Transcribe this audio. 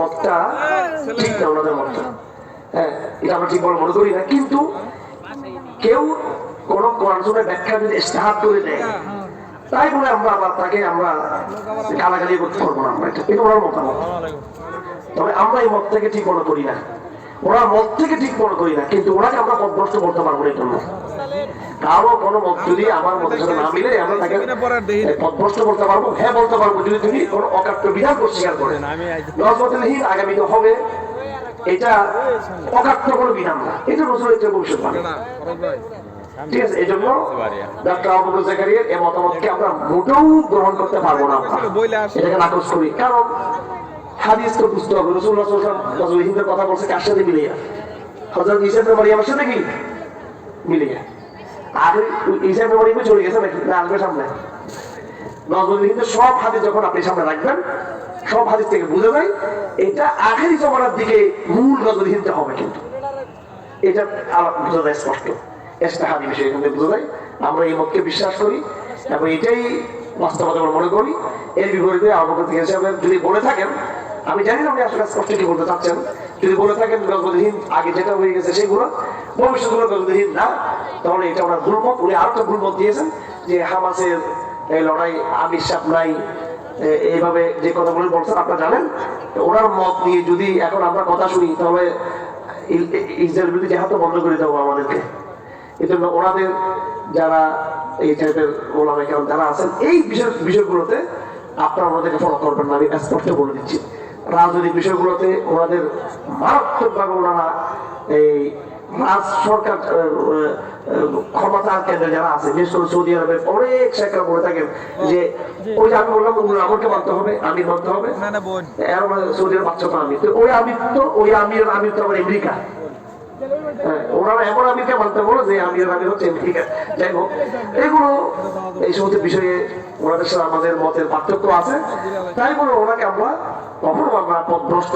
মতটা ঠিক না, ওনাদের মতটা, হ্যাঁ, এটা আমরা ঠিক বলে মনে করি না। কিন্তু কেউ কোন কোরআন সুন্নাহর ব্যাখ্যা যদি ইজতিহাদ করে দেয়, তাই বলে আমরা আবার তাকে আমরা গালাগালি করতে পারবো না। আমরা এটা ওনার মতামত, তবে আমরা এই মত থেকে ঠিক মনে করি না, ওরা মত থেকে ঠিক মনে করি না, কিন্তু ওনাকে আমরা পথভ্রষ্ট করতে পারবো না। এই জন্য কারো কোনো মত যদি আমার মতের সাথে না মিলে আমরা তাকে পথভ্রষ্ট করতে পারবো, হ্যাঁ বলতে পারবো, যদি তুমি কোনো অকাট্য বিধান স্বীকার করে। নজরুলহীন আগামীতে হবে, এটা অকাট্য কোনো বিধান না, এটা রসুলের চেয়ে ভবিষ্যৎবাণী, ঠিক আছে? এই জন্য ডক্টর আবু বকর জাকারিয়ার এই মতামতকে আমরা মোটেও গ্রহণ করতে পারবো না, এটাকে নাকচ করি। কারণ হাদিস তো বুঝতে হবে, রাসূলুল্লাহ সাল্লাল্লাহু আলাইহি ওয়াসাল্লাম নজরুলহীনদের কথা বলছে কার সাথে মিলিয়ে? হযরত ঈসা ইবনে মারইয়ামের সাথে কি মিলিয়ে? আগে ঈসা ইবনে মারইয়াম চলে গেছে নাকি না আসবে সামনে? নজরুলহীনদের সব হাদিস যখন আপনি সামনে রাখবেন, সব হাদিস থেকে বুঝে যায় এটা আখেরি জমানার দিকে মূল নজরুলহীনতে হবে, কিন্তু এটা বোঝা যায় স্পষ্ট, ইজতিহাদি বিষয় এখান থেকে বোঝা যায়। আমরা এই মতকে বিশ্বাস করি এবং এটাই বাস্তবতা আমরা মনে করি। এর বিপরীতে আবু বকর হিসাবে যদি বলে থাকেন, আমি জানি না আপনি আসলে স্পষ্ট কি বলতে চাচ্ছেন, যদি বলে থাকেন গজলহীন আগে যেটা হয়ে গেছে সেগুলো ভবিষ্যৎগুলো গজলহীন না, তাহলে এটা ওনার ভুলমত। উনি আরো একটা ভুলমত দিয়েছেন যে হামাসের এই লড়াই আমির সাহেব নাই, এইভাবে যে কথাগুলো বলছেন আপনারা জানেন। ওনার মত নিয়ে যদি এখন আমরা কথা শুনি, তাহলে ইসরায়েল বিরুদ্ধে জেহাদ বন্ধ করে দেবো আমাদেরকে। এই জন্য ওনাদের যারা এই টাইপের ওলামায়ে কেরাম যারা আছেন, এই বিষয়গুলোতে আপনারা ওনাদেরকে ফলো করবেন না, আমি স্পষ্ট বলে দিচ্ছি। রাজনৈতিক বিষয়গুলোতে ওনাদের মারাত্মকভাবে ওনারা এই রাজ সরকার ক্ষমতার কেন্দ্রে যারা আছে, বিশেষ করে সৌদি আরবের অনেক শেখরা বলে থাকেন যে ওই যে আমি বললাম আমাকে মানতে হবে, আমির মানতে হবে, সৌদি আরব বাচ্চা তো আমির, ওই আমির তো আমির তো আমার আমেরিকা, ওনারা এমন আমিরকে মানতে বলো যে আমির হচ্ছে আমেরিকা। যাই হোক, এগুলো এই সমস্ত বিষয়ে ওনাদের সাথে আমাদের মতের পার্থক্য আছে, তাই বলে ওনাকে আমরা কখনো আমরা পথভ্রষ্ট